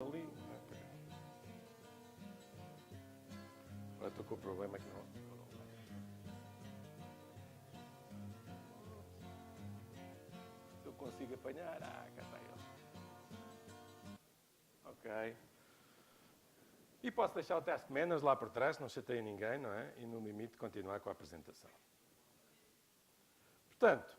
Ali. Agora estou com o problema que não. Se eu consigo apanhar. Cá está ele. Ok. E posso deixar o task manager lá por trás, não chateia ninguém, não é? E no limite continuar com a apresentação. Portanto.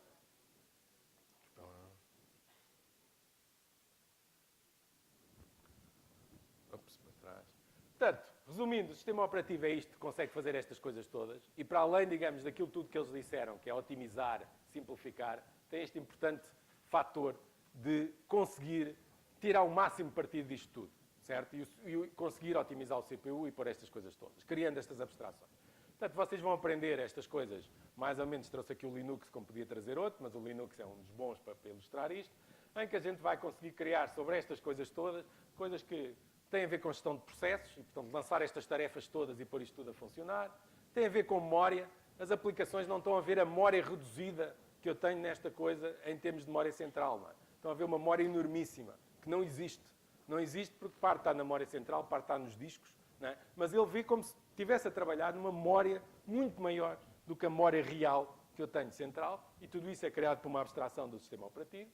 Portanto, resumindo, o sistema operativo é isto, consegue fazer estas coisas todas e para além, digamos, daquilo tudo que eles disseram, que é otimizar, simplificar, tem este importante fator de conseguir tirar o máximo partido disto tudo, certo? E conseguir otimizar o CPU e pôr estas coisas todas, criando estas abstrações. Portanto, vocês vão aprender estas coisas, mais ou menos trouxe aqui o Linux, como podia trazer outro, mas o Linux é um dos bons para ilustrar isto, em que a gente vai conseguir criar sobre estas coisas todas, coisas que tem a ver com gestão de processos, e, portanto, lançar estas tarefas todas e pôr isto tudo a funcionar. Tem a ver com memória. As aplicações não estão a ver a memória reduzida que eu tenho nesta coisa em termos de memória central. Não é? Estão a ver uma memória enormíssima, que não existe. Não existe porque parte está na memória central, parte está nos discos. Não é? Mas ele vê como se estivesse a trabalhar numa memória muito maior do que a memória real que eu tenho central. E tudo isso é criado por uma abstração do sistema operativo.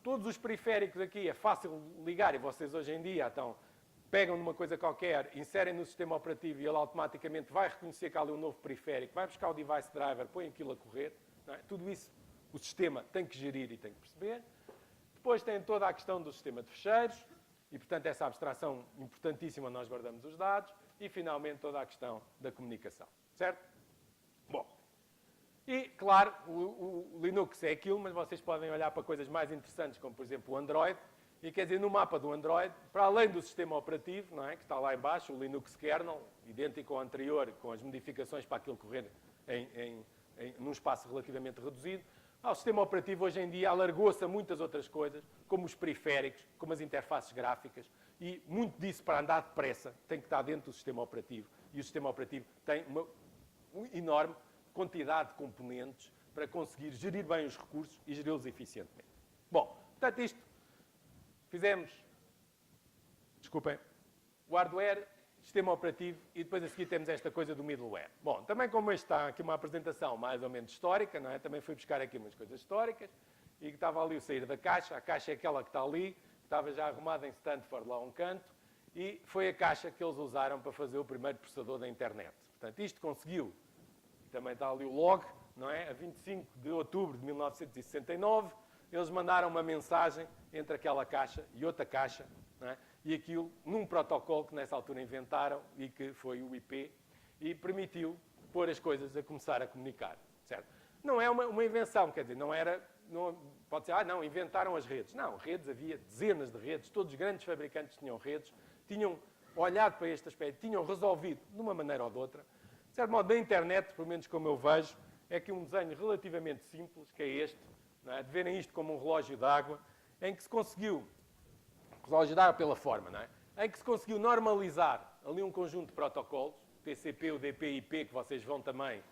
Todos os periféricos aqui é fácil ligar e vocês hoje em dia então, pegam numa coisa qualquer, inserem no sistema operativo e ele automaticamente vai reconhecer que há ali um novo periférico, vai buscar o device driver, põe aquilo a correr. Não é? Tudo isso o sistema tem que gerir e tem que perceber. Depois tem toda a questão do sistema de fecheiros e, portanto, essa abstração importantíssima, nós guardamos os dados. E, finalmente, toda a questão da comunicação. Certo? Bom. E, claro, o Linux é aquilo, mas vocês podem olhar para coisas mais interessantes, como, por exemplo, o Android. E, quer dizer, no mapa do Android, para além do sistema operativo, não é, que está lá em baixo, o Linux kernel, idêntico ao anterior, com as modificações para aquilo correr num espaço relativamente reduzido, o sistema operativo hoje em dia alargou-se a muitas outras coisas, como os periféricos, como as interfaces gráficas, e muito disso, para andar depressa, tem que estar dentro do sistema operativo. E o sistema operativo tem uma enorme quantidade de componentes para conseguir gerir bem os recursos e geri-los eficientemente. Bom, portanto, isto fizemos, desculpem, o hardware, sistema operativo e depois a seguir temos esta coisa do middleware. Bom, também como este está aqui uma apresentação mais ou menos histórica, não é? Também fui buscar aqui umas coisas históricas e que estava ali o sair da caixa. A caixa é aquela que está ali, que estava já arrumada em Stanford lá a um canto e foi a caixa que eles usaram para fazer o primeiro processador da internet. Portanto, isto conseguiu. Também está ali o log, não é? A 25 de outubro de 1969, eles mandaram uma mensagem entre aquela caixa e outra caixa, não é? E aquilo num protocolo que nessa altura inventaram e que foi o IP e permitiu pôr as coisas a começar a comunicar, certo? Não é uma invenção, quer dizer, não era, não, pode ser, não, inventaram as redes. Não, redes, havia dezenas de redes, todos os grandes fabricantes tinham redes, tinham olhado para este aspecto, tinham resolvido de uma maneira ou de outra. De certo modo, da internet, pelo menos como eu vejo, é que um desenho relativamente simples, que é este, não é? De verem isto como um relógio de água, em que se conseguiu, relógio de água pela forma, não é? Em que se conseguiu normalizar ali um conjunto de protocolos, TCP, UDP e IP, que vocês vão também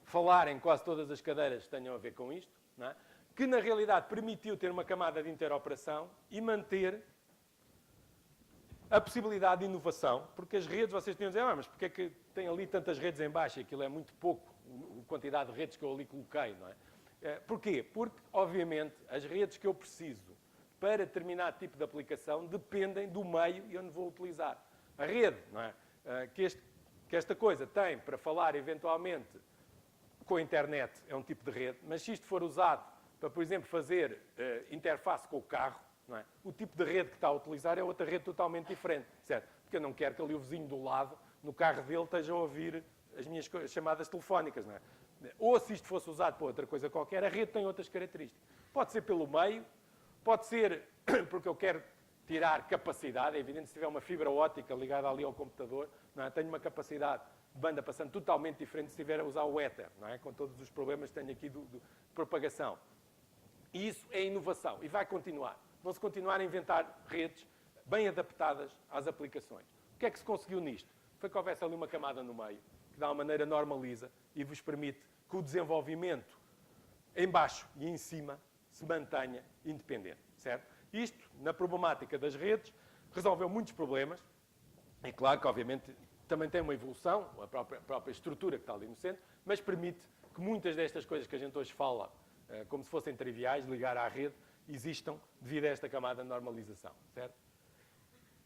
falar em quase todas as cadeiras que tenham a ver com isto, não é? Que na realidade permitiu ter uma camada de interoperação e manter a possibilidade de inovação, porque as redes, vocês tinham a dizer, mas porque é que tem ali tantas redes em baixo? Aquilo é muito pouco, a quantidade de redes que eu ali coloquei, não é? Porquê? Porque, obviamente, as redes que eu preciso para determinado tipo de aplicação dependem do meio e onde vou utilizar. A rede, não é? Que esta coisa tem para falar, eventualmente, com a internet, é um tipo de rede, mas se isto for usado para, por exemplo, fazer interface com o carro, não é? O tipo de rede que está a utilizar é outra rede totalmente diferente, certo? Porque eu não quero que ali o vizinho do lado, no carro dele, esteja a ouvir as minhas chamadas telefónicas, não é? Ou se isto fosse usado para outra coisa qualquer, a rede tem outras características. Pode ser pelo meio, pode ser porque eu quero tirar capacidade, é evidente, se tiver uma fibra óptica ligada ali ao computador, não é? Tenho uma capacidade de banda passante totalmente diferente se estiver a usar o éter, não é? Com todos os problemas que tenho aqui de propagação. E isso é inovação e vai continuar. Vão-se continuar a inventar redes bem adaptadas às aplicações. O que é que se conseguiu nisto? Foi que houvesse ali uma camada no meio, que de uma maneira normaliza e vos permite que o desenvolvimento em baixo e em cima se mantenha independente, certo? Isto, na problemática das redes, resolveu muitos problemas. É claro que, obviamente, também tem uma evolução, a própria estrutura que está ali no centro, mas permite que muitas destas coisas que a gente hoje fala, como se fossem triviais, ligar à rede, existam devido a esta camada de normalização, certo?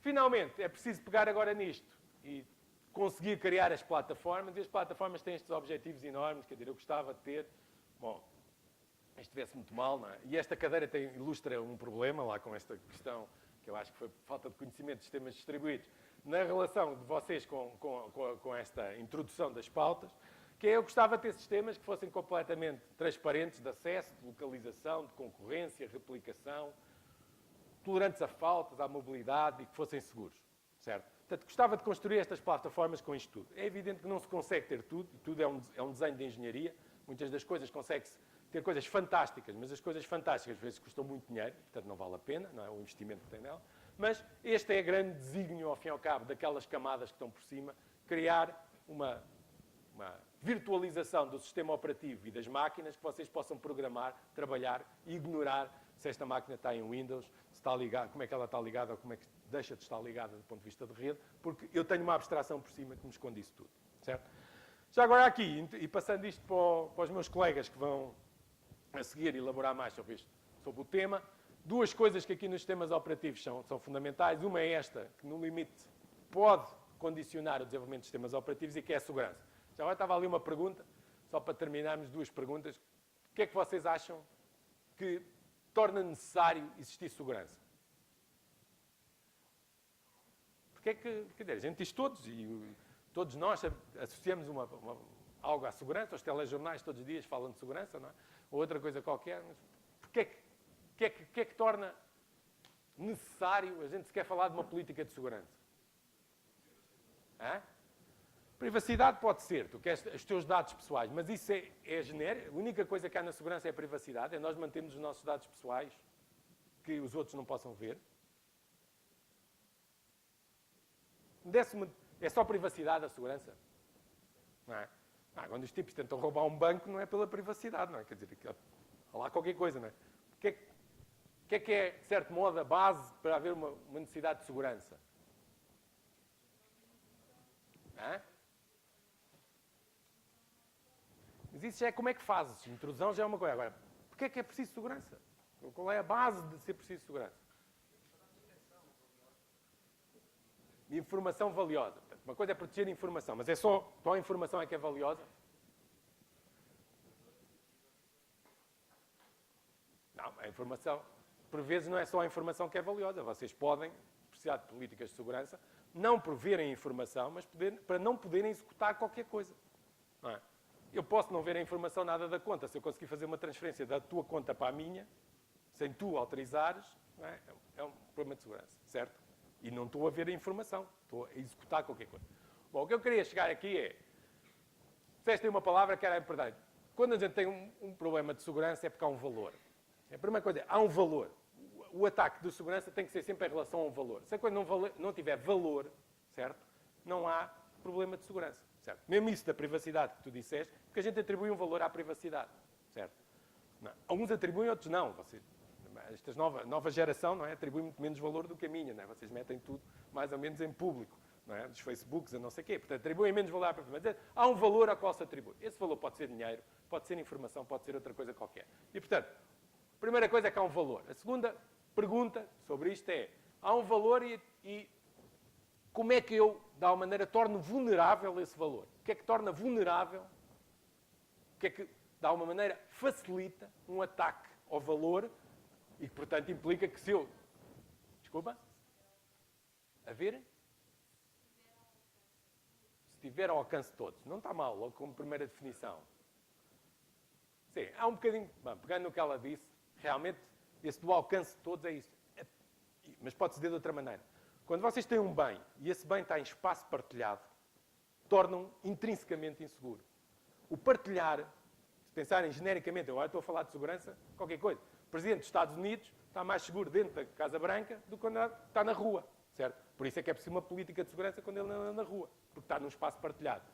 Finalmente, é preciso pegar agora nisto e conseguir criar as plataformas, e as plataformas têm estes objetivos enormes, quer dizer, eu gostava de ter, bom, isto vê-se muito mal, não é? E esta cadeira ilustra um problema lá com esta questão, que eu acho que foi falta de conhecimento de sistemas distribuídos, na relação de vocês com esta introdução das pautas, que eu gostava de ter sistemas que fossem completamente transparentes de acesso, de localização, de concorrência, replicação, tolerantes a faltas, à mobilidade e que fossem seguros, certo? Portanto, gostava de construir estas plataformas com isto tudo. É evidente que não se consegue ter tudo, tudo é um desenho de engenharia, muitas das coisas consegue-se ter coisas fantásticas, mas as coisas fantásticas às vezes custam muito dinheiro, portanto não vale a pena, não é o investimento que tem nela. Mas este é o grande desígnio, ao fim e ao cabo, daquelas camadas que estão por cima, criar uma virtualização do sistema operativo e das máquinas que vocês possam programar, trabalhar e ignorar se esta máquina está em Windows, se está ligada, como é que ela está ligada ou como é que deixa de estar ligada do ponto de vista de rede, porque eu tenho uma abstração por cima que me esconde isso tudo, certo? Já agora aqui, e passando isto para os meus colegas que vão a seguir elaborar mais sobre o tema, duas coisas que aqui nos sistemas operativos são fundamentais. Uma é esta, que no limite pode condicionar o desenvolvimento de sistemas operativos e que é a segurança. Já agora estava ali uma pergunta, só para terminarmos duas perguntas. O que é que vocês acham que torna necessário existir segurança? Porque é que, quer dizer, a gente diz todos, e todos nós associamos algo à segurança, os telejornais todos os dias falam de segurança, não é? Ou outra coisa qualquer, mas porque é que torna necessário a gente se quer falar de uma política de segurança? Hã? Privacidade pode ser, tu queres os teus dados pessoais, mas isso é genérico. A única coisa que há na segurança é a privacidade, é nós mantermos os nossos dados pessoais que os outros não possam ver. É só privacidade a segurança? Não é? Quando os tipos tentam roubar um banco, não é pela privacidade, não é? Quer dizer, há lá qualquer coisa, não é? O que é, de certo modo, a base para haver uma necessidade de segurança? Hã? Mas isso já é como é que fazes. Intrusão já é uma coisa. Agora, porquê é que é preciso segurança? Qual é a base de ser preciso segurança? Informação valiosa. Uma coisa é proteger a informação, mas é só a informação é que é valiosa? Não, a informação, por vezes, não é só a informação que é valiosa. Vocês podem precisar de políticas de segurança, não por verem informação, mas para não poderem executar qualquer coisa. Não é? Eu posso não ver a informação nada da conta. Se eu conseguir fazer uma transferência da tua conta para a minha, sem tu autorizares, não é? É um problema de segurança, certo? E não estou a ver a informação, estou a executar qualquer coisa. Bom, o que eu queria chegar aqui é... Disseste aí uma palavra que era importante. Quando a gente tem um problema de segurança é porque há um valor. A primeira coisa é, há um valor. O ataque de segurança tem que ser sempre em relação a um valor. Se a coisa não tiver valor, certo? Não há problema de segurança, certo? Mesmo isso da privacidade que tu disseste, porque a gente atribui um valor à privacidade, certo? Não. Alguns atribuem, outros não. Esta nova geração, não é? Atribui muito menos valor do que a minha, não é? Vocês metem tudo mais ou menos em público, não é? Dos Facebooks a não sei o quê. Portanto, atribuem menos valor à privacidade. Mas há um valor ao qual se atribui. Esse valor pode ser dinheiro, pode ser informação, pode ser outra coisa qualquer. E, portanto, a primeira coisa é que há um valor. A segunda pergunta sobre isto é, há um valor e como é que eu, de alguma maneira, torno vulnerável esse valor? O que é que torna vulnerável? O que é que, de alguma maneira, facilita um ataque ao valor e que, portanto, implica que se eu... Desculpa? A ver? Se tiver ao alcance de todos. Não está mal, logo como primeira definição. Sim, há um bocadinho... Bom, pegando no que ela disse, realmente, esse do alcance de todos é isso. Mas pode-se dizer de outra maneira. Quando vocês têm um bem e esse bem está em espaço partilhado, tornam intrinsecamente inseguro. O partilhar, se pensarem genericamente, agora estou a falar de segurança, qualquer coisa. O Presidente dos Estados Unidos está mais seguro dentro da Casa Branca do que quando está na rua, certo? Por isso é que é preciso uma política de segurança quando ele anda na rua, porque está num espaço partilhado.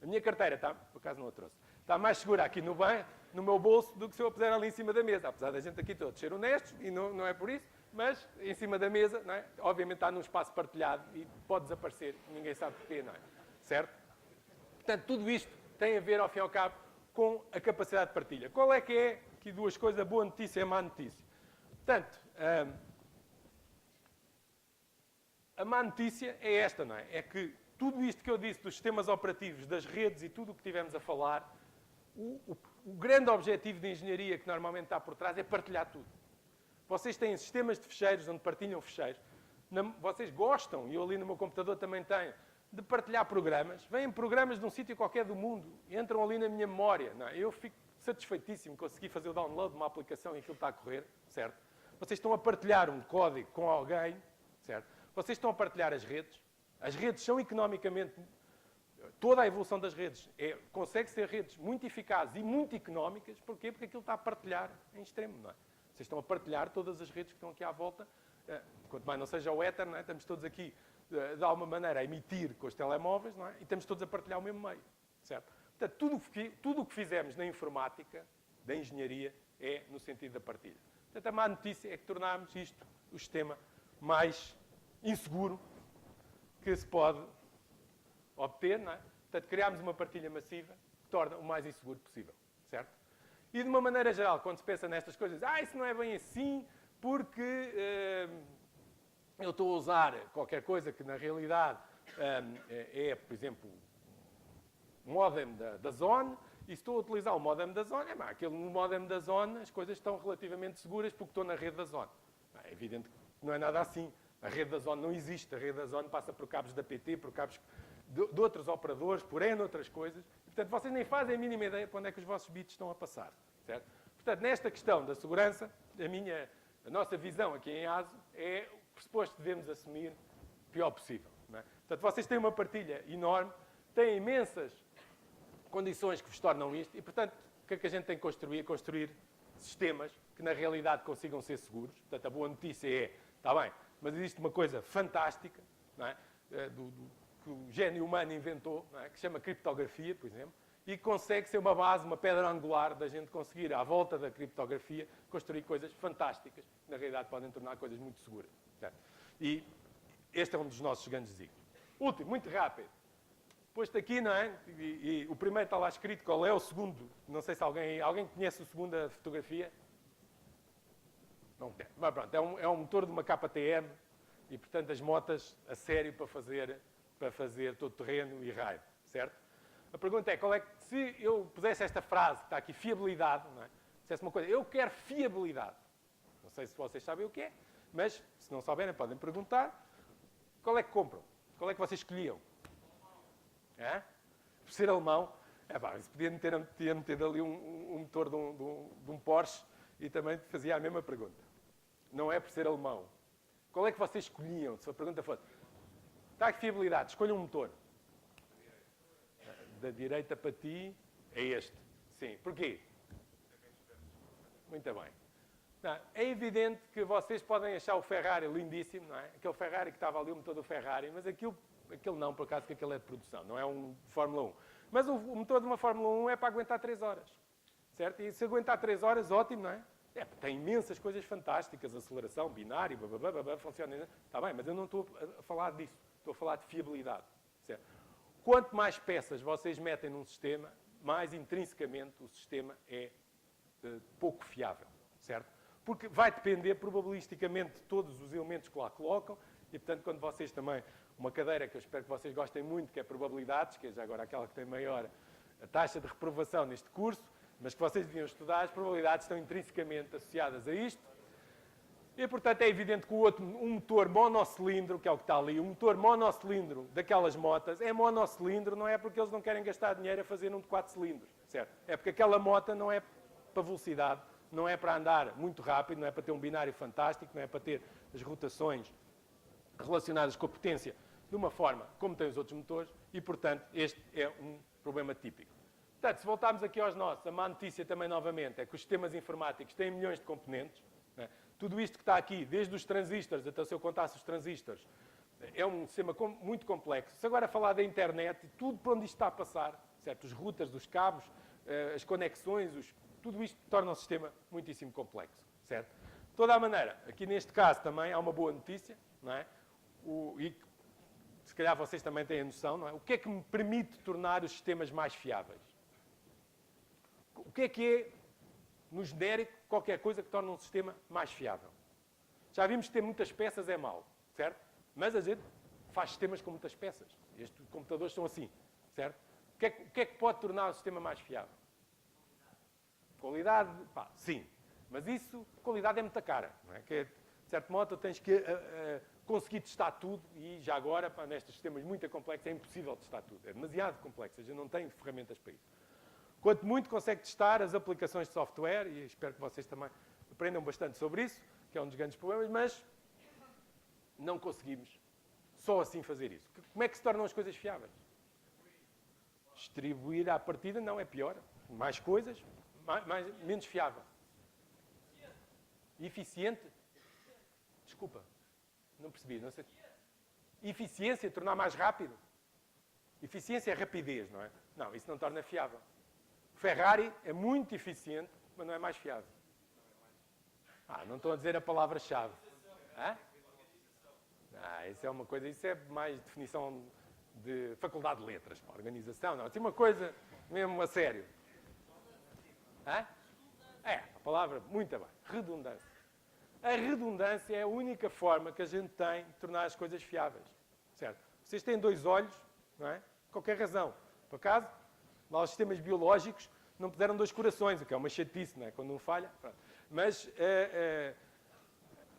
A minha carteira está, por acaso não a trouxe, está mais segura aqui no meu bolso do que se eu a puser ali em cima da mesa. Apesar da gente aqui todos ser honestos, e não é por isso, mas em cima da mesa, não é? Obviamente está num espaço partilhado e pode desaparecer, ninguém sabe porquê, não é? Certo? Portanto, tudo isto tem a ver, ao fim e ao cabo, com a capacidade de partilha. Qual é que é, aqui duas coisas, a boa notícia e a má notícia? Portanto, a má notícia é esta, não é? É que tudo isto que eu disse dos sistemas operativos, das redes e tudo o que tivemos a falar, o grande objetivo de engenharia que normalmente está por trás é partilhar tudo. Vocês têm sistemas de ficheiros onde partilham ficheiros. Vocês gostam, e eu ali no meu computador também tenho, de partilhar programas. Vêm programas de um sítio qualquer do mundo, entram ali na minha memória. Não é? Eu fico satisfeitíssimo, consegui fazer o download de uma aplicação e aquilo está a correr, certo? Vocês estão a partilhar um código com alguém, certo? Vocês estão a partilhar as redes. As redes são economicamente... Toda a evolução das redes consegue ser redes muito eficazes e muito económicas. Porquê? Porque aquilo está a partilhar em extremo, não é? Vocês estão a partilhar todas as redes que estão aqui à volta. Quanto mais não seja o éter, não é? Estamos todos aqui, de alguma maneira, a emitir com os telemóveis, não é? E estamos todos a partilhar o mesmo meio, certo? Portanto, tudo o que fizemos na informática, da engenharia, é no sentido da partilha. Portanto, a má notícia é que tornámos isto o sistema mais inseguro que se pode obter, não é? Portanto, criámos uma partilha massiva que torna o mais inseguro possível, certo? E de uma maneira geral, quando se pensa nestas coisas, isso não é bem assim, porque eu estou a usar qualquer coisa que na realidade por exemplo, o modem da Zone, e se estou a utilizar o modem da Zone, no modem da Zone as coisas estão relativamente seguras porque estou na rede da Zone. É evidente que não é nada assim. A rede da Zone não existe. A rede da Zone passa por cabos da PT, por cabos de outros operadores, por N outras coisas. E, portanto, vocês nem fazem a mínima ideia para onde é que os vossos bits estão a passar. Certo? Portanto, nesta questão da segurança, a nossa visão aqui em ASO é o pressuposto que devemos assumir o pior possível. Não é? Portanto, vocês têm uma partilha enorme, têm imensas condições que vos tornam isto e, portanto, o que é que a gente tem que construir? Construir sistemas que, na realidade, consigam ser seguros. Portanto, a boa notícia é, está bem, mas existe uma coisa fantástica, não é? Que o gênio humano inventou, não é? Que se chama criptografia, por exemplo, e consegue ser uma base, uma pedra angular da gente conseguir, à volta da criptografia, construir coisas fantásticas, que na realidade podem tornar coisas muito seguras. Certo? E este é um dos nossos grandes desígnios. Último, muito rápido. Posto aqui, não é? E o primeiro está lá escrito qual é, o segundo, não sei se alguém conhece o segundo da fotografia? Não tem. Mas pronto, é um motor de uma KTM e, portanto, as motas a sério para fazer todo terreno e raio, certo? A pergunta é, se eu pusesse esta frase, que está aqui, fiabilidade, não é? Dissesse uma coisa, eu quero fiabilidade. Não sei se vocês sabem o que é, mas se não souberem podem perguntar. Qual é que compram? Qual é que vocês escolhiam? Por ser alemão, isso podia meter ali um motor de um Porsche e também fazia a mesma pergunta. Não é por ser alemão. Qual é que vocês escolhiam? Se a pergunta fosse, está aqui fiabilidade, escolha um motor. Da direita para ti é este. Sim. Porquê? Muito bem. Não, é evidente que vocês podem achar o Ferrari lindíssimo, não é? Aquele Ferrari que estava ali, o motor do Ferrari, mas aquilo não, por acaso, que aquele é de produção, não é um de Fórmula 1. Mas o motor de uma Fórmula 1 é para aguentar 3 horas. Certo? E se aguentar 3 horas, ótimo, não é? Tem imensas coisas fantásticas, aceleração, binário, funciona. Está bem, mas eu não estou a falar disso. Estou a falar de fiabilidade. Certo? Quanto mais peças vocês metem num sistema, mais intrinsecamente o sistema é pouco fiável. Certo? Porque vai depender probabilisticamente de todos os elementos que lá colocam e, portanto, quando vocês também... Uma cadeira que eu espero que vocês gostem muito, que é probabilidades, que é já agora aquela que tem maior taxa de reprovação neste curso, mas que vocês deviam estudar, as probabilidades estão intrinsecamente associadas a isto. E, portanto, é evidente que um motor monocilindro, que é o que está ali, um motor monocilindro daquelas motas, é monocilindro, não é porque eles não querem gastar dinheiro a fazer um de 4 cilindros, certo? É porque aquela moto não é para velocidade, não é para andar muito rápido, não é para ter um binário fantástico, não é para ter as rotações relacionadas com a potência de uma forma como tem os outros motores e, portanto, este é um problema típico. Portanto, se voltarmos aqui aos nossos, a má notícia também, novamente, é que os sistemas informáticos têm milhões de componentes. Não é? Tudo isto que está aqui, desde os transistores até se eu contasse os transistores, é um sistema muito complexo. Se agora falar da internet, tudo por onde isto está a passar, certo? Os routers, os cabos, as conexões, tudo isto torna o sistema muitíssimo complexo, certo? De toda a maneira, aqui neste caso também há uma boa notícia, não é? E se calhar vocês também têm a noção, não é? O que é que me permite tornar os sistemas mais fiáveis? O que é, no genérico, qualquer coisa que torne um sistema mais fiável? Já vimos que ter muitas peças é mau, certo? Mas a gente faz sistemas com muitas peças. Estes computadores são assim, certo? O que é que pode tornar o sistema mais fiável? Qualidade, pá, sim. Mas isso, qualidade é muita cara, não é? Que, de certo modo, tens que conseguir testar tudo e, já agora, pá, nestes sistemas muito complexos, é impossível testar tudo. É demasiado complexo, a gente não tem ferramentas para isso. Quanto muito consegue testar as aplicações de software, e espero que vocês também aprendam bastante sobre isso, que é um dos grandes problemas, mas não conseguimos só assim fazer isso. Como é que se tornam as coisas fiáveis? Distribuir à partida não é pior. Mais coisas, menos fiável. Eficiente? Desculpa, não percebi. Não sei. Eficiência, tornar mais rápido. Eficiência é rapidez, não é? Não, isso não torna fiável. O Ferrari é muito eficiente, mas não é mais fiável. Não estou a dizer a palavra-chave. Isso é uma coisa, isso é mais definição de faculdade de letras, organização, não. Isso é uma coisa mesmo a sério. A palavra, muito bem, redundância. A redundância é a única forma que a gente tem de tornar as coisas fiáveis, certo? Vocês têm 2 olhos, não é? Qualquer razão. Por acaso, lá os sistemas biológicos não puderam 2 corações, o que é uma chatice, não é? Quando um falha. Pronto. Mas,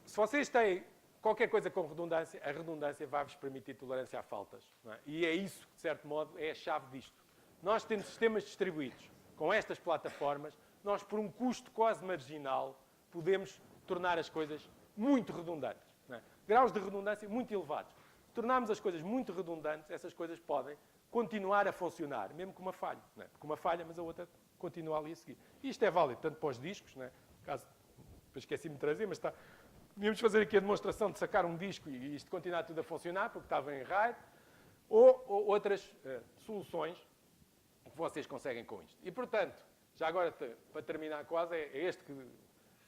se vocês têm qualquer coisa com redundância, a redundância vai-vos permitir tolerância a faltas. Não é? E é isso, de certo modo, é a chave disto. Nós tendo sistemas distribuídos com estas plataformas, nós, por um custo quase marginal, podemos tornar as coisas muito redundantes. Não é? Graus de redundância muito elevados. Se tornarmos as coisas muito redundantes, essas coisas podem continuar a funcionar, mesmo com uma falha. Não é? Com uma falha, mas a outra continua ali a seguir. E isto é válido tanto para os discos, não é? Caso, depois esqueci-me de trazer, mas está... Podíamos fazer aqui a demonstração de sacar um disco e isto continuar tudo a funcionar, porque estava em RAID, ou outras soluções que vocês conseguem com isto. E, portanto, já agora, para terminar quase, é este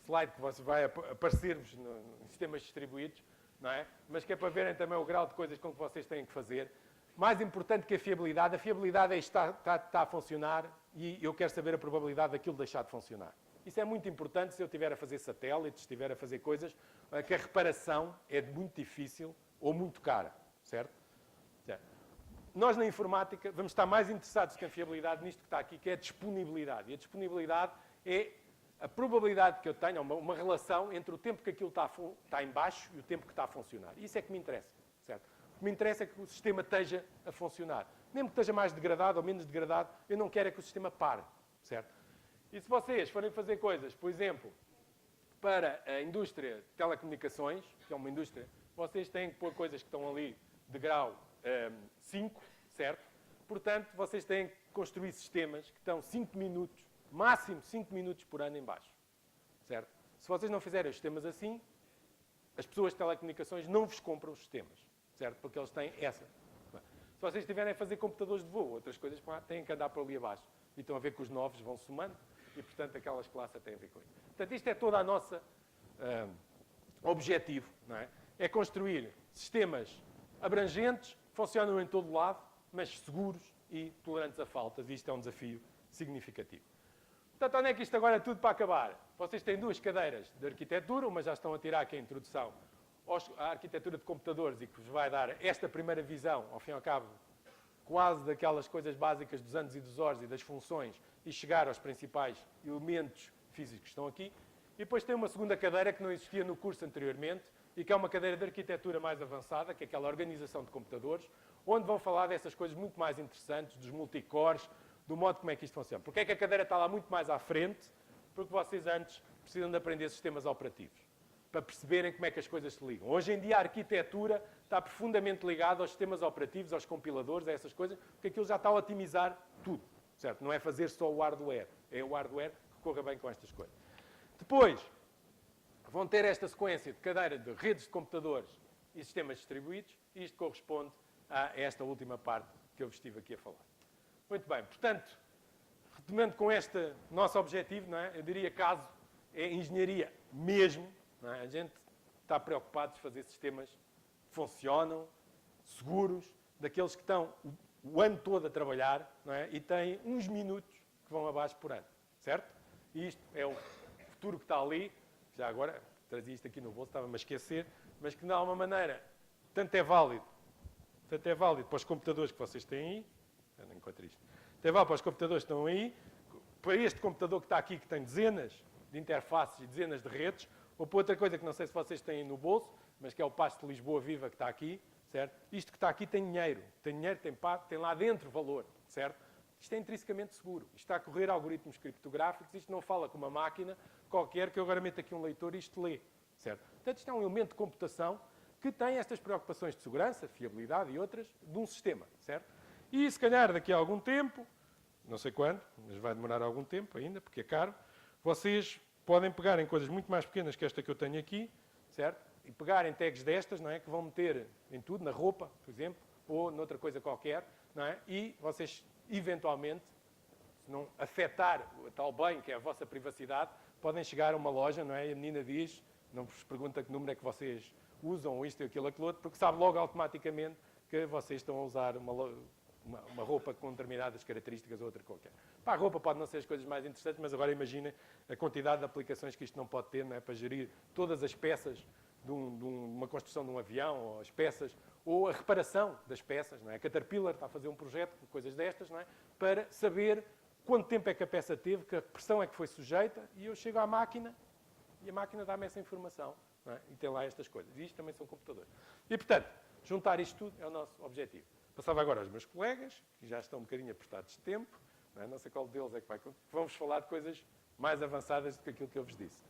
slide que vai aparecer-vos em sistemas distribuídos, não é? Mas que é para verem também o grau de coisas com que vocês têm que fazer. Mais importante que a fiabilidade é está a funcionar e eu quero saber a probabilidade daquilo deixar de funcionar. Isso é muito importante se eu estiver a fazer satélites, estiver a fazer coisas que a reparação é muito difícil ou muito cara, certo? Nós, na informática, vamos estar mais interessados que a fiabilidade nisto que está aqui, que é a disponibilidade. E a disponibilidade é a probabilidade que eu tenho, uma relação entre o tempo que aquilo está em baixo e o tempo que está a funcionar. Isso é que me interessa, certo? O que me interessa é que o sistema esteja a funcionar. Mesmo que esteja mais degradado ou menos degradado, eu não quero é que o sistema pare, certo? E se vocês forem fazer coisas, por exemplo, para a indústria de telecomunicações, que é uma indústria, vocês têm que pôr coisas que estão ali de grau 5, certo? Portanto, vocês têm que construir sistemas que estão 5 minutos, máximo 5 minutos por ano em baixo, certo? Se vocês não fizerem os sistemas assim, as pessoas de telecomunicações não vos compram os sistemas, certo? Porque eles têm essa. Se vocês estiverem a fazer computadores de voo, outras coisas têm que andar por ali abaixo. E estão a ver que os novos vão somando e, portanto, aquelas classes têm a ver com isso. Portanto, isto é toda a nossa objetivo, não é? É construir sistemas abrangentes, funcionam em todo lado, mas seguros e tolerantes a faltas. E isto é um desafio significativo. Portanto, onde é que isto agora é tudo para acabar? Vocês têm 2 cadeiras de arquitetura, uma já estão a tirar aqui a introdução à arquitetura de computadores e que vos vai dar esta primeira visão, ao fim e ao cabo, quase daquelas coisas básicas dos anos e dos horas e das funções e chegar aos principais elementos físicos que estão aqui. E depois tem uma segunda cadeira que não existia no curso anteriormente e que é uma cadeira de arquitetura mais avançada, que é aquela organização de computadores, onde vão falar dessas coisas muito mais interessantes, dos multicores, do modo como é que isto funciona. Porque é que a cadeira está lá muito mais à frente? Porque vocês antes precisam de aprender sistemas operativos, para perceberem como é que as coisas se ligam. Hoje em dia a arquitetura está profundamente ligada aos sistemas operativos, aos compiladores, a essas coisas, porque aquilo já está a otimizar tudo, certo? Não é fazer só o hardware, é o hardware que corra bem com estas coisas. Depois, vão ter esta sequência de cadeira de redes de computadores e sistemas distribuídos, e isto corresponde a esta última parte que eu vos estive aqui a falar. Muito bem, portanto, retomando com este nosso objetivo, não é? Eu diria caso é engenharia mesmo, não é? A gente está preocupado de fazer sistemas que funcionam, seguros, daqueles que estão o ano todo a trabalhar, não é? E têm uns minutos que vão abaixo por ano, certo? E isto é o futuro que está ali. Já agora, trazia isto aqui no bolso, estava-me a esquecer, mas que de alguma maneira, tanto é válido para os computadores que vocês têm aí, não encontro isto, tanto é válido para os computadores que estão aí, para este computador que está aqui, que tem dezenas de interfaces e dezenas de redes, ou para outra coisa que não sei se vocês têm no bolso, mas que é o Pasto de Lisboa Viva que está aqui, certo? Isto que está aqui tem dinheiro, tem lá dentro valor, certo? Isto é intrinsecamente seguro. Isto está a correr algoritmos criptográficos, isto não fala com uma máquina qualquer que eu agora meto aqui um leitor e isto lê, certo? Portanto, isto é um elemento de computação que tem estas preocupações de segurança, fiabilidade e outras, de um sistema, certo? E se calhar daqui a algum tempo, não sei quando, mas vai demorar algum tempo ainda, porque é caro, vocês podem pegar em coisas muito mais pequenas que esta que eu tenho aqui, certo? E pegarem tags destas, não é? Que vão meter em tudo, na roupa, por exemplo, ou noutra coisa qualquer, não é? E vocês, eventualmente, se não afetar o tal bem que é a vossa privacidade, podem chegar a uma loja, não é? E a menina diz, não vos pergunta que número é que vocês usam, ou isto, aquilo, aquilo outro, porque sabe logo automaticamente que vocês estão a usar uma roupa com determinadas características ou outra qualquer. Para a roupa pode não ser as coisas mais interessantes, mas agora imaginem a quantidade de aplicações que isto não pode ter, não é? Para gerir todas as peças de uma construção de um avião, ou as peças, ou a reparação das peças, não é? A Caterpillar está a fazer um projeto com coisas destas, não é? Para saber quanto tempo é que a peça teve, que pressão é que foi sujeita, e eu chego à máquina e a máquina dá-me essa informação, não é? E tem lá estas coisas. E isto também são computadores. E, portanto, juntar isto tudo é o nosso objetivo. Passava agora aos meus colegas, que já estão um bocadinho apertados de tempo, não sei qual deles é que vai... Vamos falar de coisas mais avançadas do que aquilo que eu vos disse.